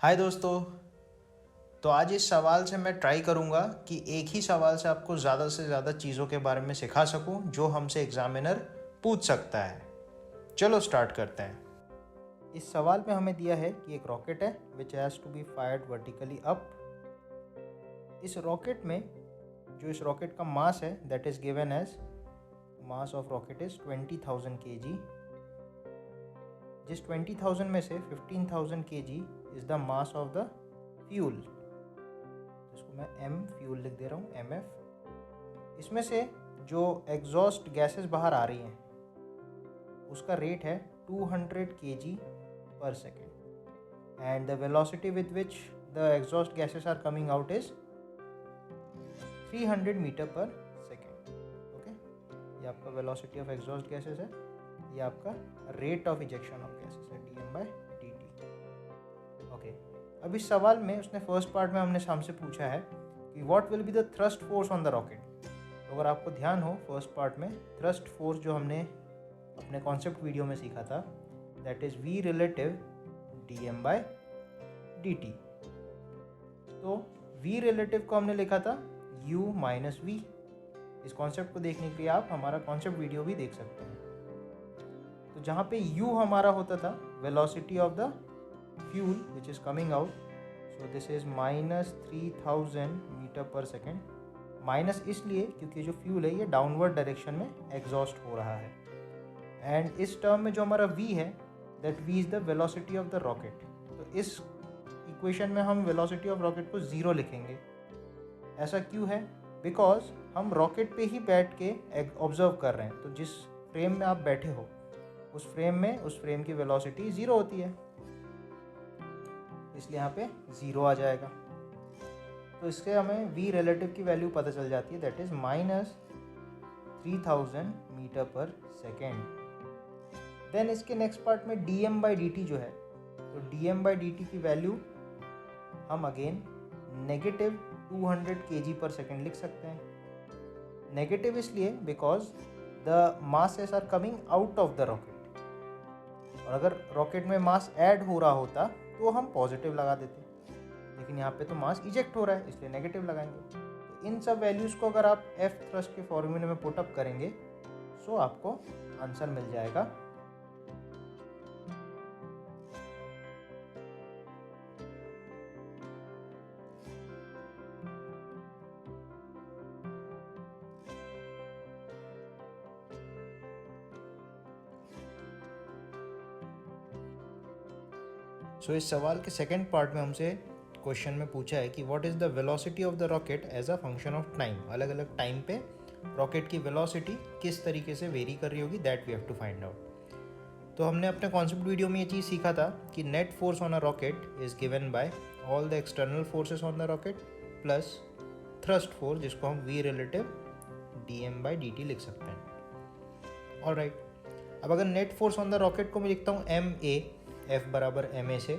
हाय दोस्तों। तो आज इस सवाल से मैं ट्राई करूँगा कि एक ही सवाल से आपको ज़्यादा से ज़्यादा चीज़ों के बारे में सिखा सकूँ जो हमसे एग्जामिनर पूछ सकता है। चलो स्टार्ट करते हैं। इस सवाल में हमें दिया है कि एक रॉकेट है which has to be fired vertically up. इस रॉकेट में जो इस रॉकेट का मास है that is given as mass of rocket is 20,000 kg। जिस 20,000 में से 15,000 kg is the mass of the fuel, इसको मैं एम फ्यूल लिख दे रहा हूँ, MF। इसमें से जो एग्जॉस्ट गैसेस बाहर आ रही हैं उसका रेट है 200 kg per second and the velocity with which the exhaust gases are coming out is 300 metre per second. Okay, ये आपका वेलोसिटी ऑफ एग्जॉस्ट गैसेस है, ये आपका rate of ejection of gases है, dm/dt। ओके, अब इस सवाल में उसने फर्स्ट पार्ट में हमने हमसे पूछा है कि what will be the thrust force on the rocket. तो अगर आपको ध्यान हो फर्स्ट पार्ट में थ्रस्ट फोर्स जो हमने अपने कॉन्सेप्ट वीडियो में सीखा था that is v relative dm/dt। तो v रिलेटिव को हमने लिखा था u - v। इस कॉन्सेप्ट को देखने के लिए आप हमारा कॉन्सेप्ट वीडियो भी देख सकते हैं। तो जहाँ पे u हमारा होता था velocity of the fuel which is coming out, so this is -3000 metre per second. Minus इसलिए क्योंकि जो फ्यूल है ये डाउनवर्ड डायरेक्शन में एग्जॉस्ट हो रहा है। एंड इस टर्म में जो हमारा v है that v is the velocity of the rocket. तो इस इक्वेशन में हम वेलोसिटी ऑफ रॉकेट को 0 लिखेंगे। ऐसा क्यों है? बिकॉज हम रॉकेट पे ही बैठ के ऑब्जर्व कर रहे हैं, तो जिस फ्रेम में आप बैठे हो उस फ्रेम की वेलोसिटी 0 होती है, इसलिए यहाँ पे 0 आ जाएगा। तो इससे हमें v रिलेटिव की वैल्यू पता चल जाती है that is -3000 metre per second. Then इसके नेक्स्ट पार्ट में dm/dt जो है, तो dm/dt की वैल्यू हम अगेन -200 kg पर सेकेंड लिख सकते हैं। नेगेटिव इसलिए because the masses are coming out of the rocket, और अगर रॉकेट में मास ऐड हो रहा होता तो हम पॉजिटिव लगा देते, लेकिन यहाँ पे तो मास इजेक्ट हो रहा है इसलिए नेगेटिव लगाएंगे। तो इन सब वैल्यूज़ को अगर आप एफ थ्रस्ट के फॉर्मूले में पुटअप करेंगे सो आपको आंसर मिल जाएगा। सो इस सवाल के सेकेंड पार्ट में हमसे क्वेश्चन में पूछा है कि what is the velocity of the rocket as a function of time. अलग अलग टाइम पे रॉकेट की वेलोसिटी किस तरीके से वेरी कर रही होगी, that we have to find out. तो हमने अपने कॉन्सेप्ट वीडियो में ये चीज़ सीखा था कि net force on a rocket is given by all the external forces on the rocket plus thrust force, जिसको हम v रिलेटिव dm/dt लिख सकते हैं। ऑलराइट, अब अगर net force on the rocket को मैं लिखता हूँ ma, F बराबर ma से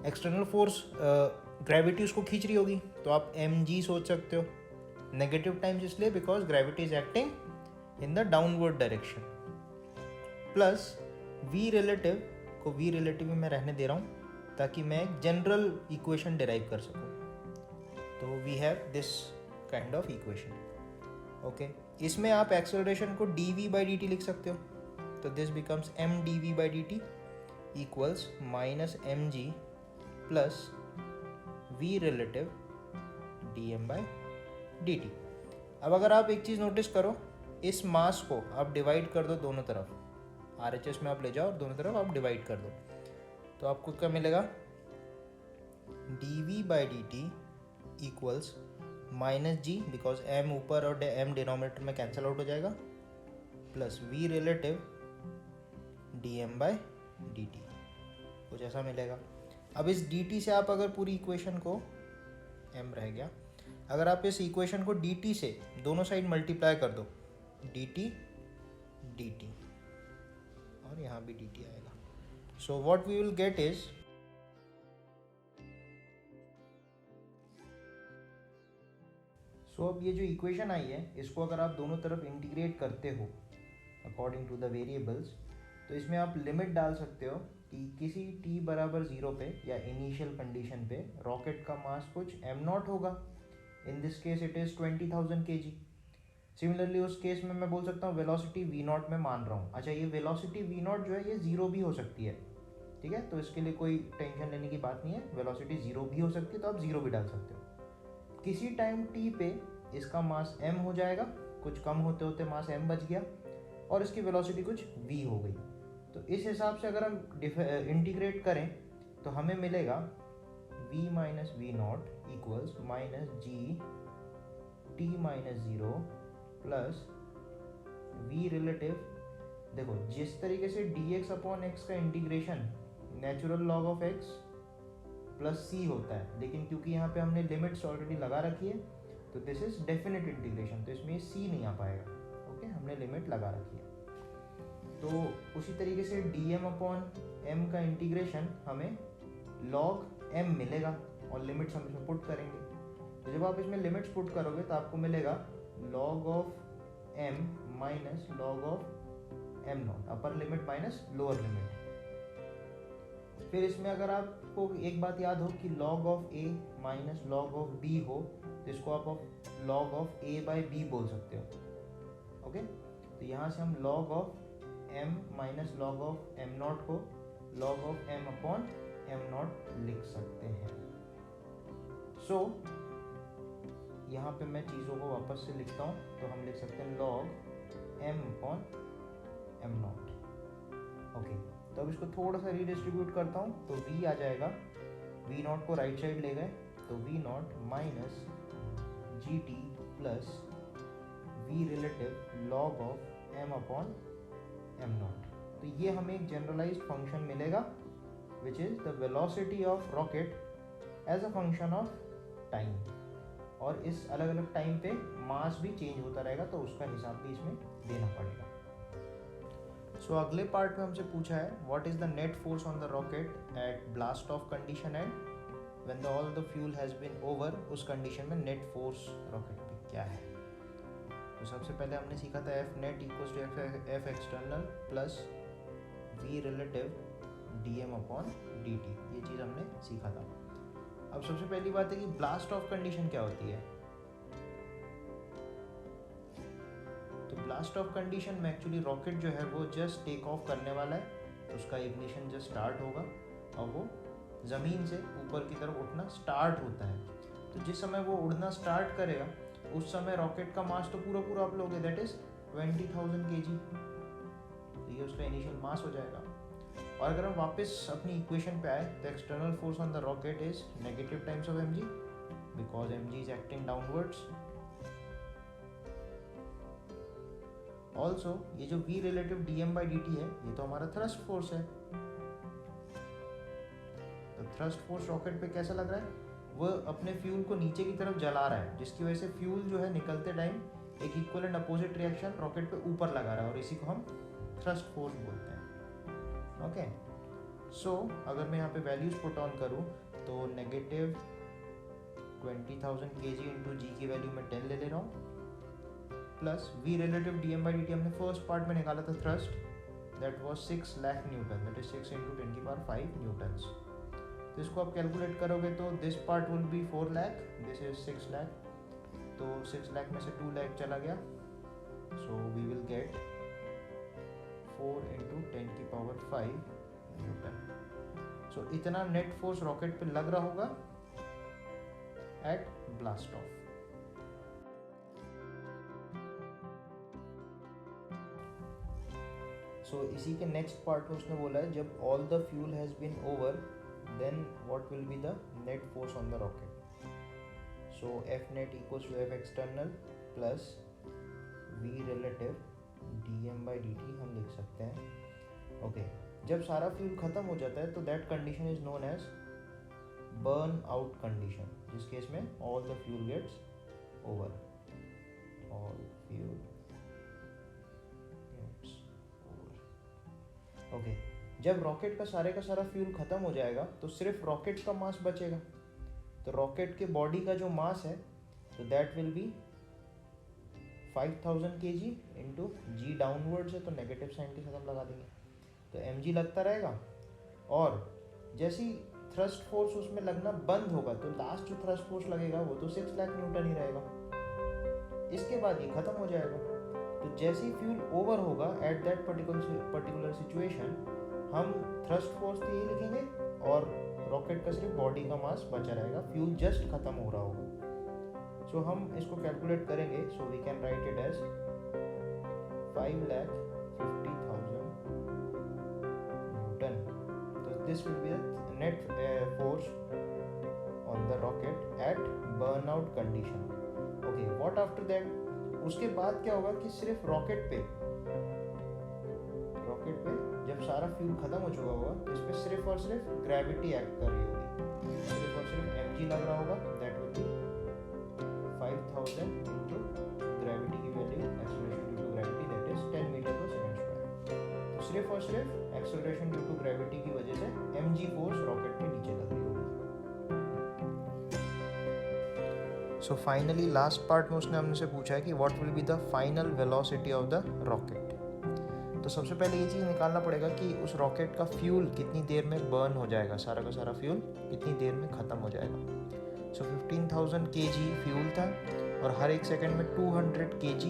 एक्सटर्नल फोर्स ग्रेविटी उसको खींच रही होगी तो आप mg सोच सकते हो। नेगेटिव टाइम्स इसलिए because gravity is acting in the downward direction, plus v relative को v रिलेटिव में मैं रहने दे रहा हूँ ताकि मैं एक जनरल इक्वेशन डिराइव कर सकूँ। तो we have this kind of equation. Okay, इसमें आप एक्सेलरेशन को dv/dt लिख सकते हो, तो this becomes m dv/dt equals -mg plus v relative dm/dt। अब अगर आप एक चीज़ नोटिस करो, इस मास को आप डिवाइड कर दो दोनों तरफ, RHS में आप ले जाओ और दोनों तरफ आप डिवाइड कर दो, तो आपको क्या मिलेगा? dv/dt equals -g because m ऊपर और m डिनोमिनेटर में कैंसिल आउट हो जाएगा, प्लस v रिलेटिव dm/dt, कुछ ऐसा मिलेगा। अब इस dt से आप अगर पूरी इक्वेशन को m रह गया, अगर आप इस इक्वेशन को dt से दोनों साइड मल्टीप्लाई कर दो, dt dt और यहाँ भी dt आएगा, so what we will get is अब ये जो इक्वेशन आई है इसको अगर आप दोनों तरफ इंटीग्रेट करते हो अकॉर्डिंग टू द वेरिएबल्स, तो इसमें आप लिमिट डाल सकते हो कि किसी t बराबर 0 पे या इनिशियल कंडीशन पे रॉकेट का मास कुछ m0 होगा. In this case it is 20,000 kg. Similarly उस केस में मैं बोल सकता हूँ वेलोसिटी v0 में मान रहा हूँ. अच्छा, ये वेलोसिटी v0 जो है ये 0 भी हो सकती है, ठीक है, तो इसके लिए कोई टेंशन लेने की बात नहीं है. वेलोसिटी 0 भी हो सकती है, तो आप 0 भी डाल सकते हो. किसी टाइम t पे इसका मास m हो जाएगा, कुछ कम होते होते मास m बच गया और इसकी वेलोसिटी कुछ v हो गई. तो इस हिसाब से अगर हम इंटीग्रेट करें तो हमें मिलेगा v minus V naught equals minus G T minus 0 plus v relative. देखो जिस तरीके से dx अपॉन एक्स का integration natural log of x plus C होता है, लेकिन क्योंकि यहाँ पे हमने लिमिट्स ऑलरेडी लगा रखी है तो दिस इज डेफिनेट इंटीग्रेशन, तो इसमें सी नहीं आ पाएगा. ओके, हमने लिमिट लगा रखी है. तो उसी तरीके से dm अपॉन m का इंटीग्रेशन हमें log m मिलेगा और लिमिट्स हम इसमें पुट करेंगे. तो जब आप इसमें लिमिट्स पुट करोगे तो आपको मिलेगा log of m minus log of m not, upper limit minus lower limit. फिर इसमें अगर आपको एक बात याद हो कि log of a minus log of b हो तो इसको आप log of a by b बोल सकते हो. ओके, तो यहाँ से हम log of m minus log of m not को log of m upon m not लिख सकते हैं. सो यहाँ पे मैं चीज़ों को वापस से लिखता हूँ, तो हम लिख सकते हैं log m upon m not. Okay, तो अब इसको थोड़ा सा रीडिस्ट्रीब्यूट करता हूँ तो v आ जाएगा. v नॉट को राइट साइड ले गए तो v naught minus G T plus v relative log of m upon m naught. तो ये हमें एक जनरलाइज्ड फंक्शन मिलेगा which is the velocity of rocket as a function of time. और इस अलग अलग टाइम पे मास भी चेंज होता रहेगा तो उसका हिसाब भी इसमें देना पड़ेगा. सो अगले पार्ट में हमसे पूछा है what is the net force on the rocket at blast off condition and when all the fuel has been over. उस कंडीशन में नेट फोर्स रॉकेट पे क्या है. तो सबसे पहले हमने सीखा था F net equals to F external plus V relative D M upon D T. ये चीज़ हमने सीखा था. अब सबसे पहली बात है कि ब्लास्ट ऑफ कंडीशन क्या होती है. तो ब्लास्ट ऑफ कंडीशन में एक्चुअली रॉकेट जो है वो जस्ट टेक ऑफ करने वाला है, उसका इग्निशन जस्ट स्टार्ट होगा और वो ज़मीन से ऊपर की तरफ उठना स्टार्ट होता है. तो जिस समय वो उड़ना स्टार्ट करेगा उस समय रॉकेट का मास तो पूरा पूरा आप लोगे, दैट इज़ 20,000 kg. तो ये उसका इनिशियल मास हो जाएगा. और अगर हम वापस अपनी इक्वेशन पे आए तो external force on the rocket is negative times of mg because mg is acting downwards. Also ये जो v relative dm by dt है ये तो हमारा थ्रस्ट फोर्स है. तो थ्रस्ट फोर्स रॉकेट पे कैसा लग रहा है, वो अपने फ्यूल को नीचे की तरफ जला रहा है, जिसकी वजह से फ्यूल जो है निकलते टाइम एक equal and opposite reaction rocket पे ऊपर लगा रहा है और इसी को हम थ्रस्ट फोर्स बोलते हैं. ओके, सो अगर मैं यहाँ पे वैल्यूज पुट ऑन करूँ तो नेगेटिव 20,000 kg इंटू जी की वैल्यू मैं 10 ले रहा हूँ plus V relative D M by D T हमने फर्स्ट पार्ट में निकाला था thrust, that was 6 lakh newton, that is 6 into 10⁵ newtons. तो इसको आप कैलकुलेट करोगे तो this part will be 4 lakh, this is 6 lakh. तो 6 लाख में से 2 लाख चला गया, so we will get 4 into 10⁵ newton. So इतना नेट फोर्स रॉकेट पे लग रहा होगा एट ब्लास्ट ऑफ. सो इसी के नेक्स्ट पार्ट में उसने बोला है जब all the fuel has been over then what will be the net force on the rocket. So F net equals to F external plus V relative D M by D T हम लिख सकते हैं. Okay, जब सारा fuel ख़त्म हो जाता है तो that condition is known as burn out condition, जिस केस में all the fuel gets over. All fuel gets over. Okay, जब रॉकेट का सारा फ्यूल ख़त्म हो जाएगा तो सिर्फ रॉकेट का मास बचेगा. तो रॉकेट के बॉडी का जो मास है तो that will be 5,000 kg into G downwards है तो नेगेटिव साइन के साथ हम लगा देंगे. तो mg लगता रहेगा और जैसी थ्रस्ट फोर्स उसमें लगना बंद होगा तो लास्ट जो थ्रस्ट फोर्स लगेगा वो तो 6 लाख न्यूटन ही रहेगा। इसके बाद ये खत्म हो जाएगा। तो जैसे ही फ्यूल ओवर होगा एट दैट पर्टिकुलर सिचुएशन, हम थ्रस्ट फोर्स तो ये लिखेंगे और रॉकेट का सिर्फ बॉडी का मास बचा रहेगा, फ्यूल जस्ट खत्म हो रहा होगा। सो हम इसको कैलकुलेट करेंगे। So we can write it as 5,50,000 newton. तो this will be the net force on the rocket at burnout condition. Okay, what after that? उसके बाद क्या होगा कि सिर्फ रॉकेट पे जब सारा फ्यूल खत्म हो चुका होगा तो इस पर सिर्फ और सिर्फ ग्रेविटी एक्ट कर रही होगी, सिर्फ और सिर्फ mg लग रहा होगा। That will be 5,000 into gravity की value, acceleration due to gravity that is 10 metre पर सेकंड स्क्वायर। तो सिर्फ और सिर्फ एक्सेलरेशन ड्यू टू ग्रेविटी की वजह से mg फोर्स रॉकेट के नीचे लग रही होगी। सो फाइनली लास्ट पार्ट में उसने हमसे पूछा है कि what will be the final velocity of the rocket. तो सबसे पहले ये चीज़ निकालना पड़ेगा कि उस रॉकेट का फ्यूल कितनी देर में बर्न हो जाएगा, सारा का सारा फ्यूल कितनी देर में ख़त्म हो जाएगा। सो 15,000 kg फ्यूल था और हर एक सेकंड में 200 kg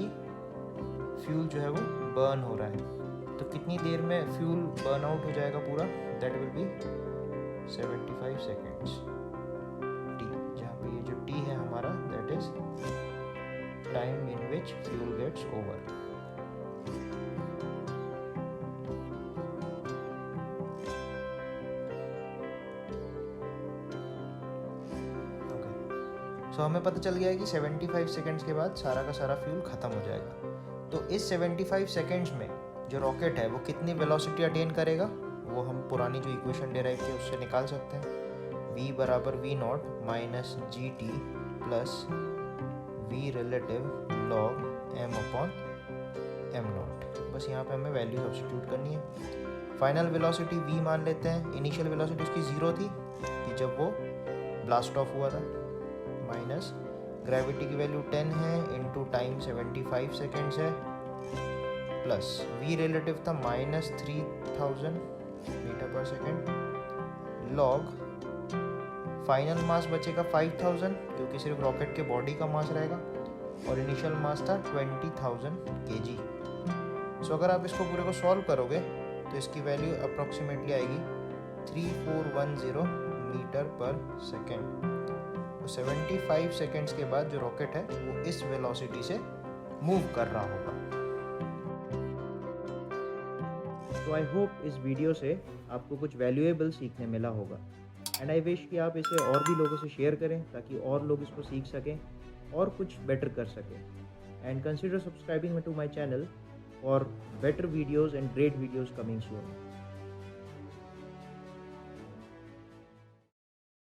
फ्यूल जो है वो बर्न हो रहा है। तो कितनी देर में फ्यूल बर्न आउट हो जाएगा पूरा? That will be 75 seconds. T, जहाँ पे ये जो टी है हमारा that is time in which fuel gets over. तो हमें पता चल गया है कि 75 सेकेंड्स के बाद सारा का सारा फ्यूल ख़त्म हो जाएगा। तो इस 75 सेकेंड्स में जो रॉकेट है वो कितनी वेलोसिटी अटेन करेगा वो हम पुरानी जो इक्वेशन डेराइव की उससे निकाल सकते हैं। v बराबर v0 minus GT plus v relative log m upon m0। बस यहाँ पे हमें वैल्यू सब्स्टिट्यूट करनी है। फाइनल वेलोसिटी v मान लेते हैं, इनिशियल वेलोसिटी उसकी 0 थी कि जब वो ब्लास्ट ऑफ हुआ था, माइनस ग्रेविटी की वैल्यू 10 है इंटू टाइम 75 सेकेंड्स है, प्लस v रिलेटिव था minus 3000 metre per second, log final मास बचेगा 5000 क्योंकि सिर्फ रॉकेट के बॉडी का मास रहेगा और इनिशियल मास था 20,000 kg। सो अगर आप इसको पूरे को सॉल्व करोगे तो इसकी वैल्यू अप्रॉक्सीमेटली आएगी 3410 मीटर पर सेकेंड। तो 75 सेकेंड्स के बाद जो रॉकेट है वो इस वेलोसिटी से मूव कर रहा होगा। तो आई होप इस वीडियो से आपको कुछ वैल्यूएबल सीखने मिला होगा एंड आई विश कि आप इसे और भी लोगों से शेयर करें ताकि और लोग इसको सीख सकें और कुछ बेटर कर सकें। And consider subscribing to my channel for better videos and great videos coming soon.